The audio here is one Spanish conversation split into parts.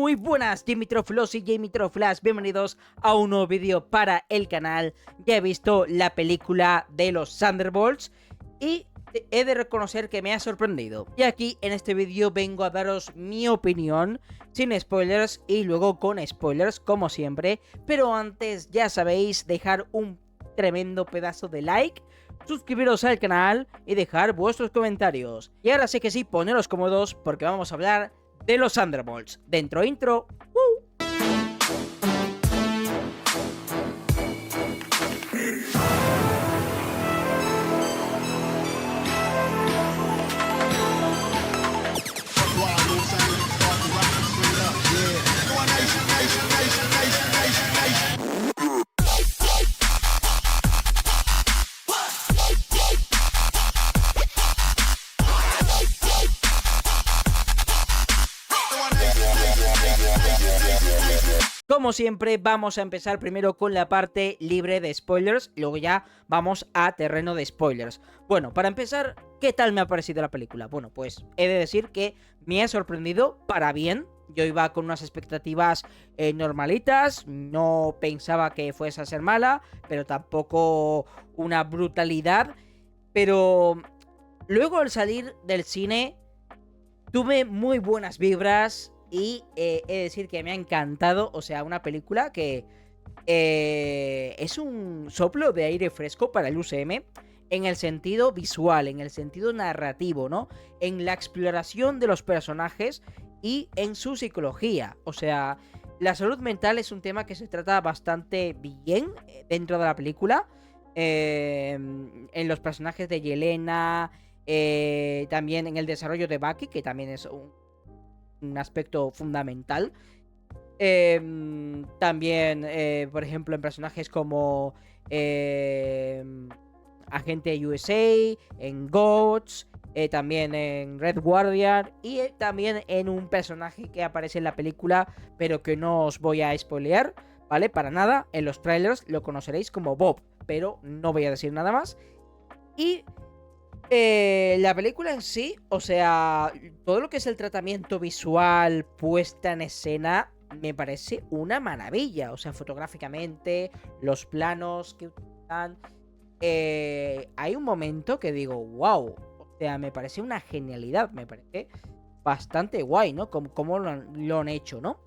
Muy buenas, Dimitroflos y Dimitroflas, bienvenidos a un nuevo vídeo para el canal. Ya he visto la película de los Thunderbolts y he de reconocer que me ha sorprendido. Y aquí en este vídeo vengo a daros mi opinión, sin spoilers y luego con spoilers como siempre. Pero antes, ya sabéis, dejar un tremendo pedazo de like, suscribiros al canal y dejar vuestros comentarios. Y ahora sí que sí, poneros cómodos porque vamos a hablar de los Thunderbolts. Dentro intro. Como siempre, vamos a empezar primero con la parte libre de spoilers, y luego ya vamos a terreno de spoilers. Bueno, para empezar, ¿qué tal me ha parecido la película? Bueno, pues he de decir que me ha sorprendido para bien. Yo iba con unas expectativas normalitas, no pensaba que fuese a ser mala, pero tampoco una brutalidad. Pero luego al salir del cine tuve muy buenas vibras y he de decir que me ha encantado. O sea, una película que es un soplo de aire fresco para el UCM en el sentido visual, en el sentido narrativo, ¿no? En la exploración de los personajes y en su psicología. O sea, la salud mental es un tema que se trata bastante bien dentro de la película. En los personajes de Yelena, también en el desarrollo de Bucky, que también es un aspecto fundamental. También, por ejemplo, en personajes como Agente USA, en GOTS, también en Red Guardian y también en un personaje que aparece en la película, pero que no os voy a spoilear, ¿vale? Para nada, en los trailers lo conoceréis como Bob, pero no voy a decir nada más. Y la película en sí, o sea, todo lo que es el tratamiento visual, puesta en escena, me parece una maravilla. O sea, fotográficamente, los planos que utilizan. Hay un momento que digo, wow. O sea, me parece una genialidad. Me parece bastante guay, ¿no? Como lo han hecho, ¿no?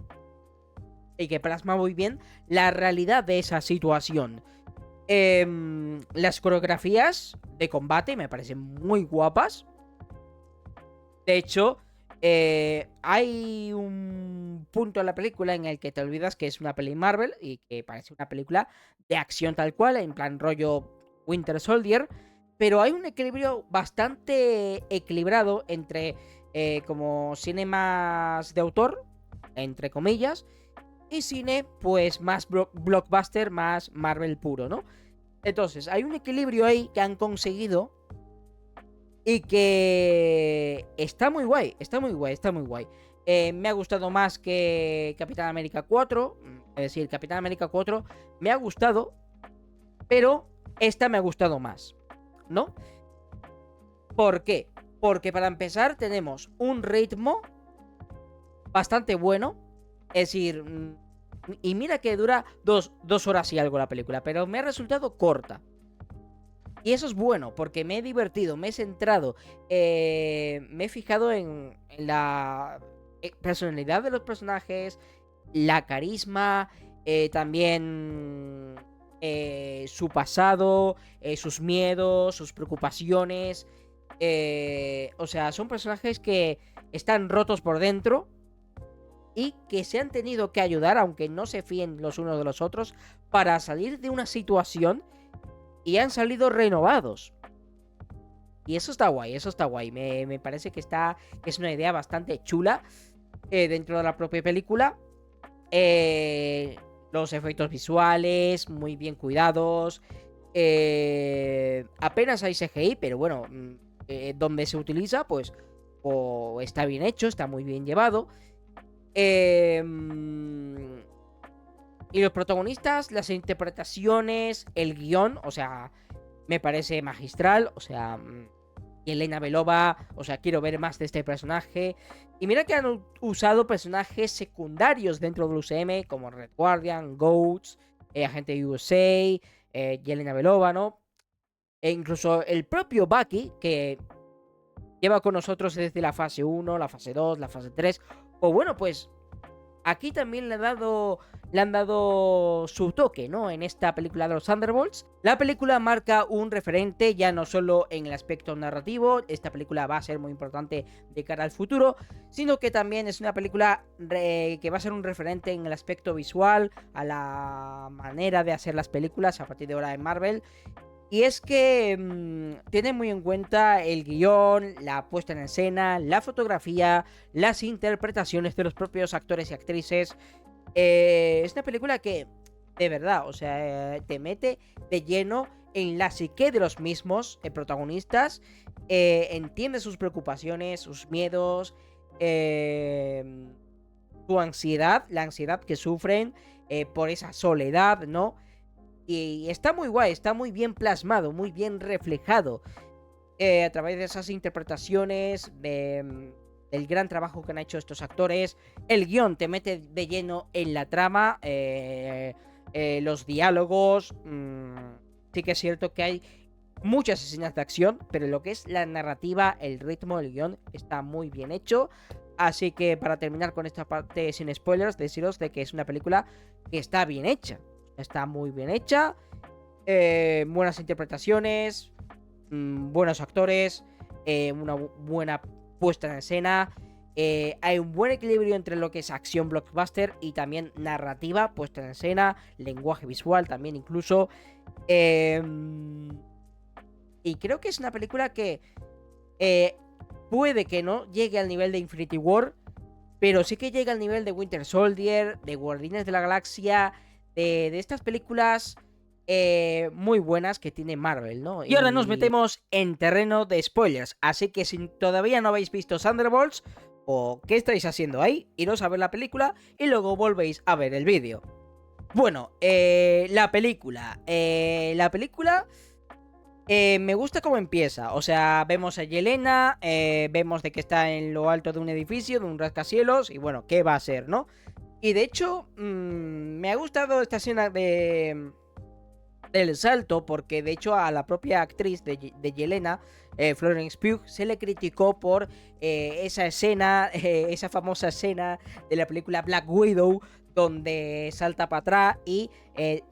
Y que plasma muy bien la realidad de esa situación. Las coreografías de combate me parecen muy guapas. De hecho, hay un punto en la película en el que te olvidas que es una peli Marvel y que parece una película de acción tal cual, en plan rollo Winter Soldier. Pero hay un equilibrio bastante equilibrado entre como cine más de autor, entre comillas, y cine pues más blockbuster, más Marvel puro, ¿no? Entonces, hay un equilibrio ahí que han conseguido y que está muy guay, está muy guay, está muy guay. Me ha gustado más que Capitán América 4, es decir, Capitán América 4 me ha gustado, pero esta me ha gustado más, ¿no? ¿Por qué? Porque para empezar tenemos un ritmo bastante bueno, es decir, y mira que dura dos horas y algo la película, pero me ha resultado corta. Y eso es bueno, porque me he divertido, me he centrado, me he fijado en la personalidad de los personajes, la carisma, también su pasado, sus miedos, sus preocupaciones. O sea, son personajes que están rotos por dentro y que se han tenido que ayudar, aunque no se fíen los unos de los otros, para salir de una situación. Y han salido renovados. Y eso está guay, eso está guay. Me parece que es una idea bastante chula dentro de la propia película. Los efectos visuales, muy bien cuidados. Apenas hay CGI, pero bueno, donde se utiliza, pues está bien hecho, está muy bien llevado. Y los protagonistas, las interpretaciones, el guión, o sea, me parece magistral. O sea, Yelena Belova, o sea, quiero ver más de este personaje. Y mira que han usado personajes secundarios dentro del UCM, como Red Guardian, Ghosts, Agente USA, Yelena Belova, ¿no? E incluso el propio Bucky, que lleva con nosotros desde la fase 1, la fase 2, la fase 3. O bueno, pues aquí también le han dado su toque, ¿no? En esta película de los Thunderbolts. La película marca un referente ya no solo en el aspecto narrativo, esta película va a ser muy importante de cara al futuro, sino que también es una película que va a ser un referente en el aspecto visual, a la manera de hacer las películas a partir de ahora en Marvel. Y es que tiene muy en cuenta el guión, la puesta en escena, la fotografía, las interpretaciones de los propios actores y actrices. Es una película que, de verdad, o sea, te mete de lleno en la psique de los mismos protagonistas. Entiende sus preocupaciones, sus miedos, su ansiedad, la ansiedad que sufren por esa soledad, ¿no? Y está muy guay, está muy bien plasmado, muy bien reflejado a través de esas interpretaciones, del gran trabajo que han hecho estos actores. El guión te mete de lleno en la trama, los diálogos. Sí que es cierto que hay muchas escenas de acción, pero lo que es la narrativa, el ritmo del guión está muy bien hecho. Así que para terminar con esta parte sin spoilers, deciros de que es una película que está bien hecha. Está muy bien hecha. Buenas interpretaciones. Buenos actores. Una buena puesta en escena. Hay un buen equilibrio entre lo que es acción blockbuster y también narrativa puesta en escena. Lenguaje visual también incluso. Y creo que es una película que puede que no llegue al nivel de Infinity War, pero sí que llega al nivel de Winter Soldier, de Guardianes de la Galaxia, de estas películas muy buenas que tiene Marvel, ¿no? Y ahora nos metemos en terreno de spoilers, así que si todavía no habéis visto Thunderbolts, o qué estáis haciendo ahí, iros a ver la película y luego volvéis a ver el vídeo. Bueno, la película. Me gusta cómo empieza. O sea, vemos a Yelena, vemos de que está en lo alto de un edificio, de un rascacielos, y bueno, ¿qué va a ser, no? Y de hecho, me ha gustado esta escena del salto, porque de hecho a la propia actriz de Yelena, Florence Pugh, se le criticó por esa escena, esa famosa escena de la película Black Widow, donde salta para atrás y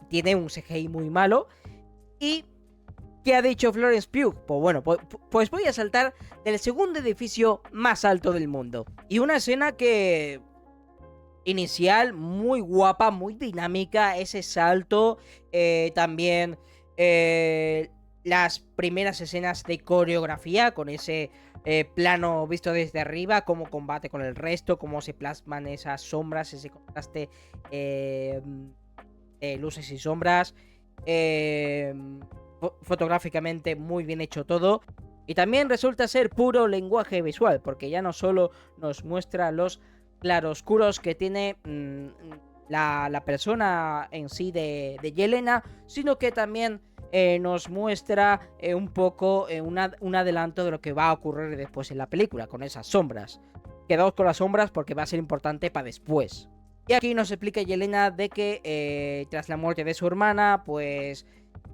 tiene un CGI muy malo. Y ¿qué ha dicho Florence Pugh? Pues bueno, pues voy a saltar del segundo edificio más alto del mundo. Y una escena que inicial muy guapa, muy dinámica, ese salto, también las primeras escenas de coreografía con ese plano visto desde arriba, cómo combate con el resto, cómo se plasman esas sombras, ese contraste de luces y sombras. Fotográficamente muy bien hecho todo. Y también resulta ser puro lenguaje visual, porque ya no solo nos muestra los claroscuros que tiene la persona en sí de Yelena, sino que también nos muestra un poco un adelanto de lo que va a ocurrir después en la película, con esas sombras. Quedaos con las sombras porque va a ser importante para después. Y aquí nos explica Yelena de que tras la muerte de su hermana, pues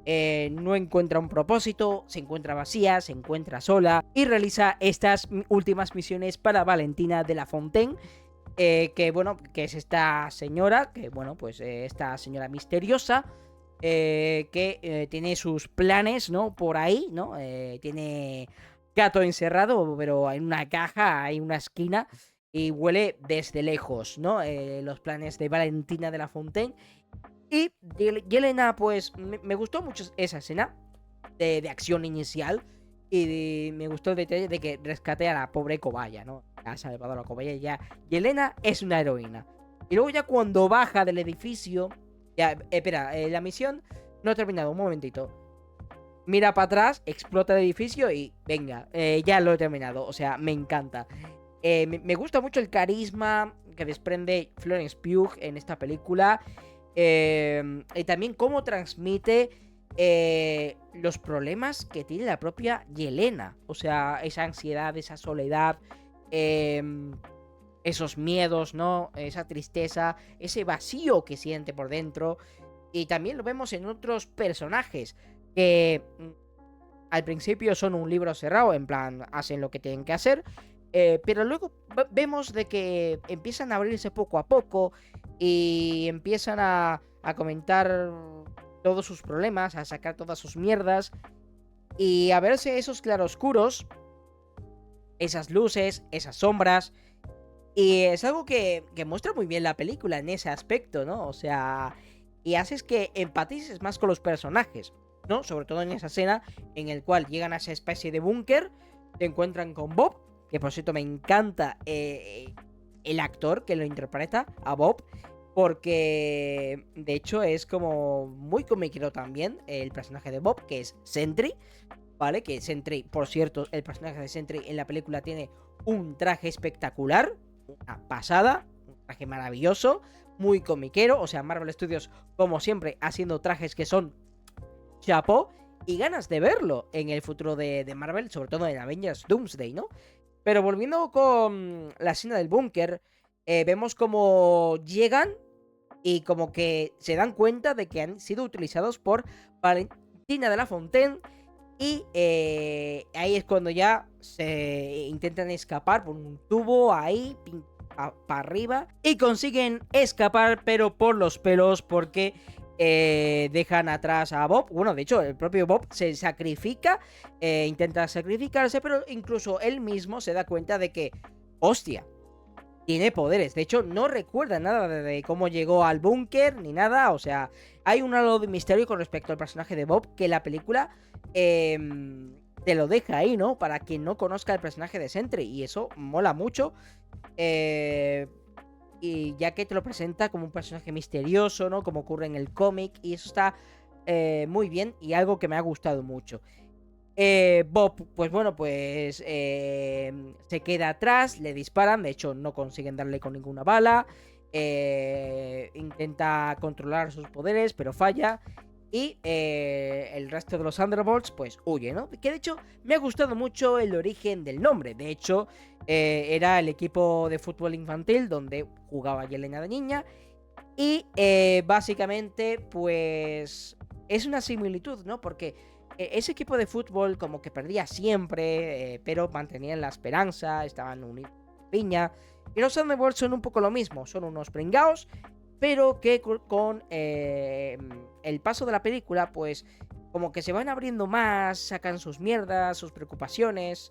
no encuentra un propósito, se encuentra vacía, se encuentra sola y realiza estas últimas misiones para Valentina de la Fontaine, que bueno, que es esta señora, que bueno, pues esta señora misteriosa, que tiene sus planes, ¿no? Por ahí, ¿no? Tiene gato encerrado, pero en una caja, en una esquina, y huele desde lejos, ¿no? Los planes de Valentina de la Fontaine. Y Yelena, pues me gustó mucho esa escena de acción inicial. Y me gustó el detalle de que rescate a la pobre cobaya, ¿no? Ha salvado a la cobaya y ya. Yelena es una heroína. Y luego ya cuando baja del edificio. Ya, espera, la misión no ha terminado, un momentito. Mira para atrás, explota el edificio y venga, ya lo he terminado. O sea, me encanta. Me gusta mucho el carisma que desprende Florence Pugh en esta película. Y también cómo transmite los problemas que tiene la propia Yelena. O sea, esa ansiedad, esa soledad, esos miedos, ¿no? Esa tristeza, ese vacío que siente por dentro. Y también lo vemos en otros personajes que al principio son un libro cerrado, en plan, hacen lo que tienen que hacer. Pero luego vemos de que empiezan a abrirse poco a poco y empiezan a comentar todos sus problemas, a sacar todas sus mierdas y a verse esos claroscuros, esas luces, esas sombras. Y es algo que muestra muy bien la película en ese aspecto, ¿no? O sea, y haces que empatices más con los personajes, ¿no? Sobre todo en esa escena en el cual llegan a esa especie de búnker, te encuentran con Bob, que por cierto me encanta el actor que lo interpreta a Bob, porque de hecho es como muy comiquero también el personaje de Bob, que es Sentry, ¿vale? Que Sentry, por cierto, el personaje de Sentry en la película tiene un traje espectacular, una pasada, un traje maravilloso, muy comiquero. O sea, Marvel Studios, como siempre, haciendo trajes que son chapó y ganas de verlo en el futuro de Marvel, sobre todo en Avengers Doomsday, ¿no? Pero volviendo con la escena del búnker, vemos como llegan y como que se dan cuenta de que han sido utilizados por Valentina de la Fontaine. Y ahí es cuando ya se intentan escapar por un tubo ahí, para arriba. Y consiguen escapar, pero por los pelos, porque dejan atrás a Bob. Bueno, de hecho, el propio Bob se sacrifica, intenta sacrificarse, pero incluso él mismo se da cuenta de que, hostia, tiene poderes. De hecho, no recuerda nada de cómo llegó al búnker ni nada. O sea, hay un halo de misterio con respecto al personaje de Bob que la película te lo deja ahí, ¿no? Para quien no conozca el personaje de Sentry. Y eso mola mucho. Y ya que te lo presenta como un personaje misterioso, ¿no? Como ocurre en el cómic. Y eso está muy bien y algo que me ha gustado mucho. Bob, pues bueno, pues se queda atrás, le disparan, de hecho no consiguen darle con ninguna bala, intenta controlar sus poderes, pero falla, y el resto de los Thunderbolts pues huye, ¿no? Que de hecho me ha gustado mucho el origen del nombre, de hecho era el equipo de fútbol infantil donde jugaba Yelena de niña, y básicamente pues es una similitud, ¿no? Porque ese equipo de fútbol como que perdía siempre, pero mantenían la esperanza, estaban unidos en piña. Y los Thunderbolts son un poco lo mismo, son unos pringaos, pero que con el paso de la película, pues como que se van abriendo más, sacan sus mierdas, sus preocupaciones,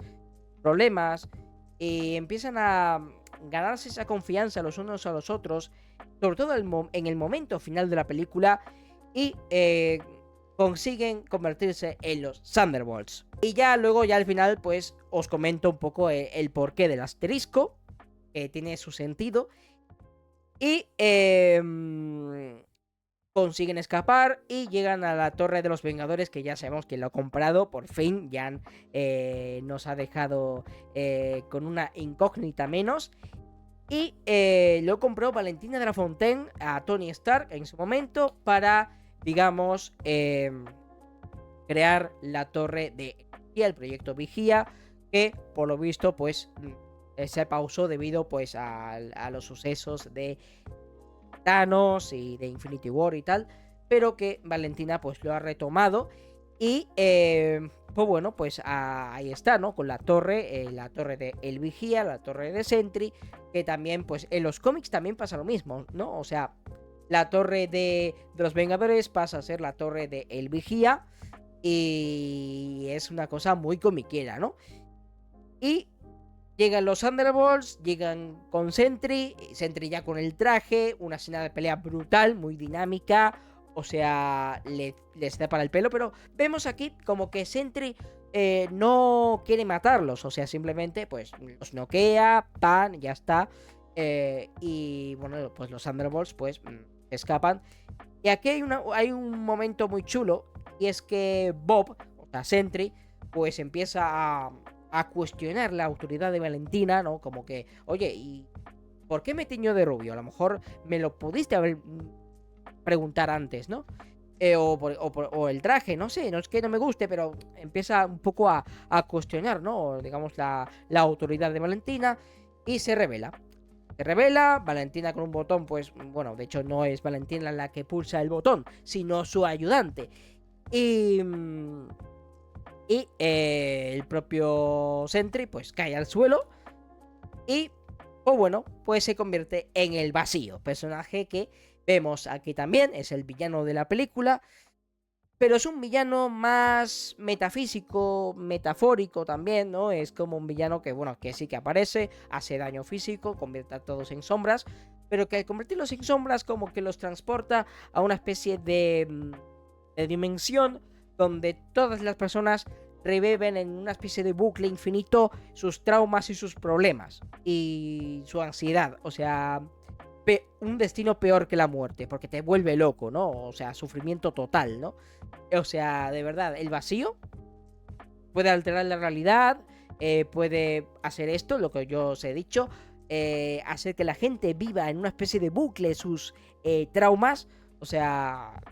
problemas, y empiezan a ganarse esa confianza los unos a los otros, sobre todo en el momento final de la película, y consiguen convertirse en los Thunderbolts. Y ya luego, ya al final, pues os comento un poco el porqué del asterisco, que tiene su sentido. Y consiguen escapar y llegan a la Torre de los Vengadores, que ya sabemos que lo ha comprado. Por fin, ya nos ha dejado con una incógnita menos. Y lo compró Valentina de la Fontaine a Tony Stark en su momento para, digamos, crear la torre de Vigía, el proyecto Vigía, que por lo visto pues se pausó debido pues a los sucesos de Thanos y de Infinity War y tal, pero que Valentina pues lo ha retomado. Y pues bueno, pues ahí está, ¿no? Con la torre de El Vigía, la torre de Sentry, que también pues en los cómics también pasa lo mismo, ¿no? O sea, la torre de los Vengadores pasa a ser la torre de El Vigía, y es una cosa muy comiquera, ¿no? Y llegan los Thunderbolts, llegan con Sentry ya con el traje, una escena de pelea brutal, muy dinámica, o sea, les da para el pelo, pero vemos aquí como que Sentry no quiere matarlos, o sea, simplemente pues los noquea, pan, ya está, y bueno, pues los Thunderbolts pues escapan. Y aquí hay un momento muy chulo, y es que Bob, o sea, Sentry, pues empieza a cuestionar la autoridad de Valentina, ¿no? Como que, oye, ¿y por qué me tiñó de rubio? A lo mejor me lo pudiste haber preguntar antes, ¿no? o el traje, no sé, no es que no me guste, pero empieza un poco a cuestionar, ¿no? Digamos, la autoridad de Valentina y se revela. Se revela, Valentina con un botón, pues, bueno, de hecho no es Valentina la que pulsa el botón, sino su ayudante. Y, el propio Sentry, pues, cae al suelo y, pues bueno, pues se convierte en el Vacío, personaje que vemos aquí también, es el villano de la película, pero es un villano más metafísico, metafórico también, ¿no? Es como un villano que, bueno, que sí que aparece, hace daño físico, convierte a todos en sombras, pero que al convertirlos en sombras como que los transporta a una especie de dimensión donde todas las personas reviven en una especie de bucle infinito sus traumas y sus problemas y su ansiedad, o sea, un destino peor que la muerte, porque te vuelve loco, ¿no? O sea, sufrimiento total, ¿no? O sea, de verdad, el vacío puede alterar la realidad, puede hacer esto, lo que yo os he dicho, hacer que la gente viva en una especie de bucle sus traumas. O sea,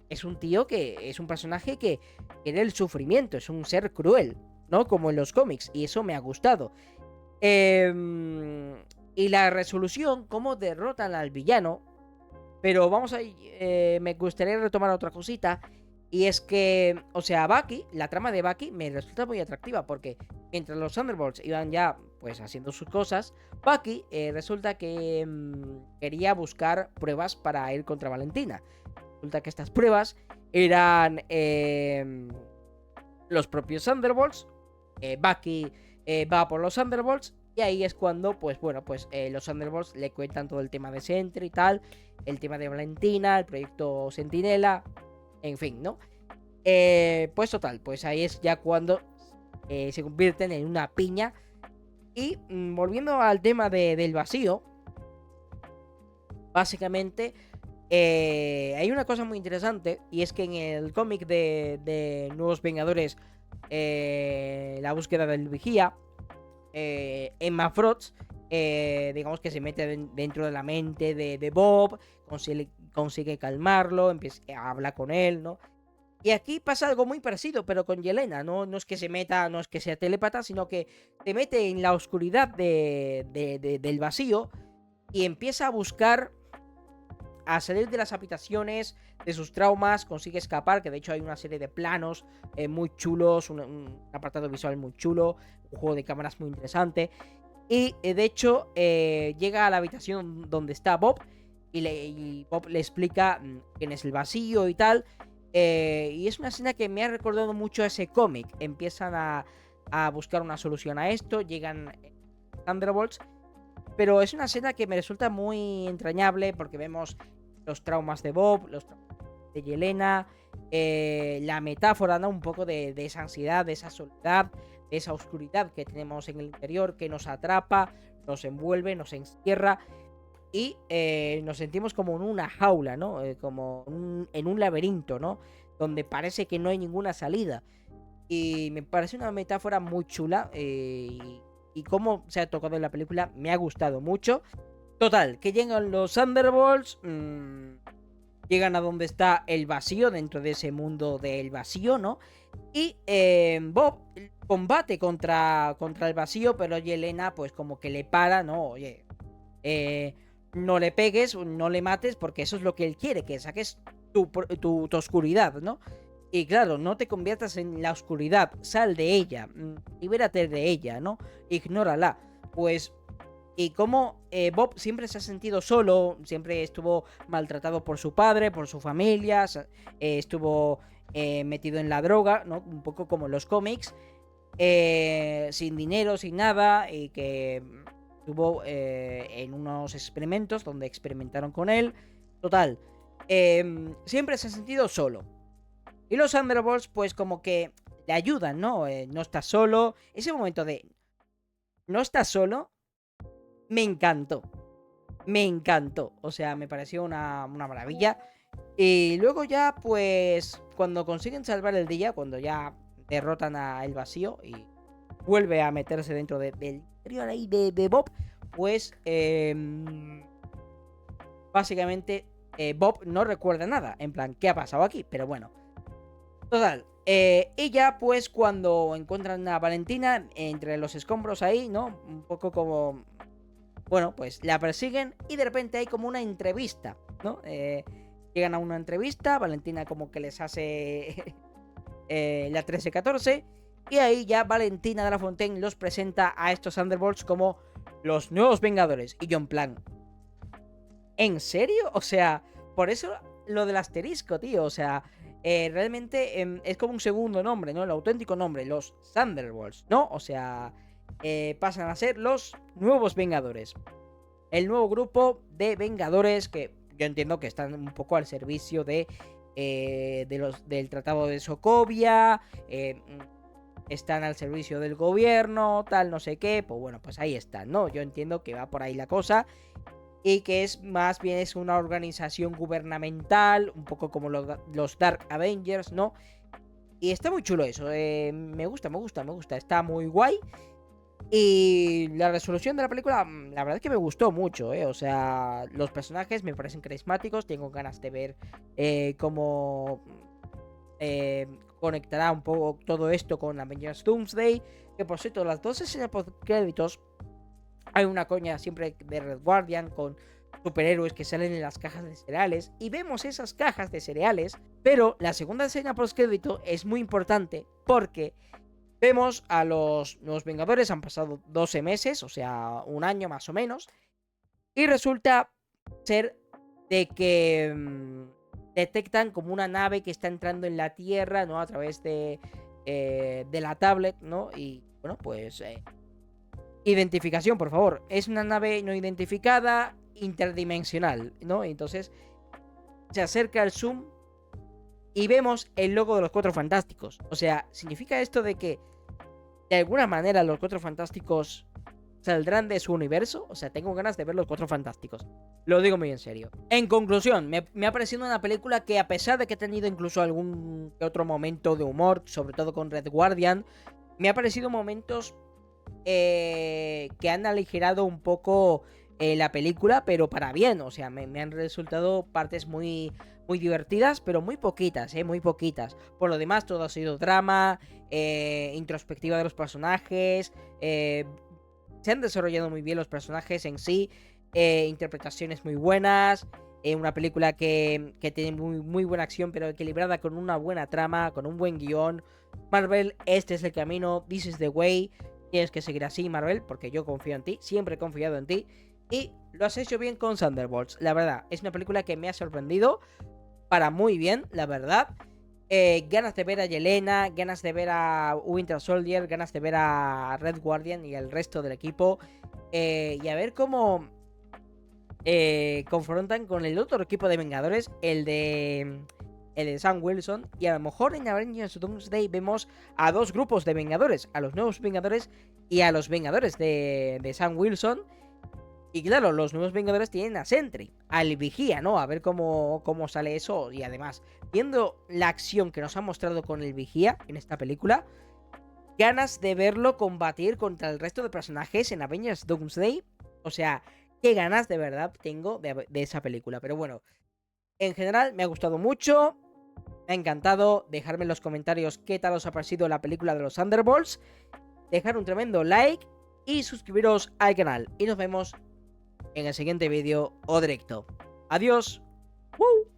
es un tío que es un personaje que quiere el sufrimiento, es un ser cruel, ¿no? Como en los cómics, y eso me ha gustado. Y la resolución, cómo derrotan al villano. Pero vamos a... me gustaría retomar otra cosita. Y es que, o sea, Bucky, la trama de Bucky me resulta muy atractiva. Porque mientras los Thunderbolts iban ya, pues, haciendo sus cosas, Bucky resulta que quería buscar pruebas para ir contra Valentina. Resulta que estas pruebas eran los propios Thunderbolts. Bucky va por los Thunderbolts. Y ahí es cuando, pues bueno, pues los Thunderbolts le cuentan todo el tema de Sentry y tal, el tema de Valentina, el proyecto Sentinela, en fin, ¿no? Pues total, pues ahí es ya cuando se convierten en una piña. Y volviendo al tema del vacío, básicamente hay una cosa muy interesante, y es que en el cómic de Nuevos Vengadores, la búsqueda del vigía, Emma Frost, digamos que se mete dentro de la mente de Bob, consigue calmarlo, empieza a hablar con él, ¿no? Y aquí pasa algo muy parecido, pero con Yelena, ¿no? No es que se meta, no es que sea telépata, sino que se mete en la oscuridad del vacío y empieza a buscar, a salir de las habitaciones, de sus traumas, consigue escapar, que de hecho hay una serie de planos muy chulos, un apartado visual muy chulo, un juego de cámaras muy interesante. Y de hecho llega a la habitación donde está Bob y Bob le explica quién es el vacío y tal. Y es una escena que me ha recordado mucho a ese cómic. Empiezan a buscar una solución a esto, llegan Thunderbolts. Pero es una escena que me resulta muy entrañable porque vemos los traumas de Bob, los traumas de Yelena, la metáfora, ¿no? Un poco de esa ansiedad, de esa soledad, de esa oscuridad que tenemos en el interior, que nos atrapa, nos envuelve, nos encierra y nos sentimos como en una jaula, ¿no? Como en un laberinto, ¿no? Donde parece que no hay ninguna salida. Y me parece una metáfora muy chula. Y cómo se ha tocado en la película me ha gustado mucho. Total, que llegan los Thunderbolts. Llegan a donde está el vacío, dentro de ese mundo del vacío, ¿no? Y Bob combate contra el vacío, pero Yelena pues como que le para, ¿no? Oye, no le pegues, no le mates, porque eso es lo que él quiere, que saques tu oscuridad, ¿no? Y claro, no te conviertas en la oscuridad, sal de ella, libérate de ella, ¿no? Ignórala. Pues, y como Bob siempre se ha sentido solo, siempre estuvo maltratado por su padre, por su familia, estuvo metido en la droga, ¿no? Un poco como en los cómics, sin dinero, sin nada, y que estuvo en unos experimentos donde experimentaron con él. Total, siempre se ha sentido solo. Y los Thunderbolts, pues como que le ayudan, ¿no? No estás solo. Ese momento de no estás solo, me encantó. Me encantó. O sea, me pareció una maravilla. Y luego ya, pues, cuando consiguen salvar el día, cuando ya derrotan a el vacío y vuelve a meterse dentro del interior ahí de Bob, pues, básicamente Bob no recuerda nada. En plan, ¿qué ha pasado aquí? Pero bueno. Total. Ella, pues, cuando encuentran a Valentina entre los escombros ahí, ¿no? Un poco como... Bueno, pues la persiguen y de repente hay como una entrevista, ¿no? Llegan a una entrevista, Valentina como que les hace la 13-14 y ahí ya Valentina de la Fontaine los presenta a estos Thunderbolts como los nuevos Vengadores. Y yo en plan, ¿en serio? O sea, por eso lo del asterisco, tío. O sea, realmente es como un segundo nombre, ¿no? El auténtico nombre, los Thunderbolts, ¿no? O sea, pasan a ser los nuevos Vengadores. El nuevo grupo de Vengadores que yo entiendo que están un poco al servicio del Tratado de Sokovia. Están al servicio del gobierno, tal, no sé qué. Pues bueno, pues ahí están, ¿no? Yo entiendo que va por ahí la cosa. Y que es más bien es una organización gubernamental, un poco como los Dark Avengers, ¿no? Y está muy chulo eso, me gusta, está muy guay. Y la resolución de la película, la verdad es que me gustó mucho, o sea, los personajes me parecen carismáticos, tengo ganas de ver cómo conectará un poco todo esto con Avengers Doomsday. Que por cierto, las dos escenas post créditos, hay una coña siempre de Red Guardian con superhéroes que salen en las cajas de cereales y vemos esas cajas de cereales, pero la segunda escena post crédito es muy importante porque vemos a los nuevos Vengadores, han pasado 12 meses, o sea, un año más o menos, y resulta ser de que detectan como una nave que está entrando en la Tierra, ¿no? A través de la tablet, ¿no? Y bueno, pues identificación, por favor. Es una nave no identificada, interdimensional, ¿no? Entonces se acerca el zoom y vemos el logo de los Cuatro Fantásticos. O sea, significa esto de que de alguna manera los Cuatro Fantásticos saldrán de su universo. O sea, tengo ganas de ver los Cuatro Fantásticos. Lo digo muy en serio. En conclusión, me ha parecido una película que, a pesar de que ha tenido incluso algún que otro momento de humor, sobre todo con Red Guardian, me ha parecido momentos que han aligerado un poco la película, pero para bien. O sea, me han resultado partes muy, muy divertidas, pero muy poquitas, muy poquitas. Por lo demás, todo ha sido drama, introspectiva de los personajes, se han desarrollado muy bien los personajes en sí, interpretaciones muy buenas, una película que tiene muy, muy buena acción, pero equilibrada con una buena trama, con un buen guión. Marvel, este es el camino, this is the way. Tienes que seguir así, Marvel, porque yo confío en ti, siempre he confiado en ti. Y lo has hecho bien con Thunderbolts. La verdad, es una película que me ha sorprendido para muy bien, la verdad. Ganas de ver a Yelena, ganas de ver a Winter Soldier, ganas de ver a Red Guardian y el resto del equipo. Y a ver cómo confrontan con el otro equipo de Vengadores, el de Sam Wilson. Y a lo mejor en Avengers Doomsday vemos a dos grupos de Vengadores, a los nuevos Vengadores y a los Vengadores de Sam Wilson. Y claro, los nuevos Vengadores tienen a Sentry, al Vigía, ¿no? A ver cómo sale eso. Y además, viendo la acción que nos ha mostrado con el Vigía en esta película, ganas de verlo combatir contra el resto de personajes en Avengers Doomsday. O sea, qué ganas de verdad tengo de esa película. Pero bueno, en general me ha gustado mucho, me ha encantado. Dejadme en los comentarios qué tal os ha parecido la película de los Thunderbolts. Dejar un tremendo like y suscribiros al canal. Y nos vemos en el siguiente vídeo o directo. Adiós. ¡Woo!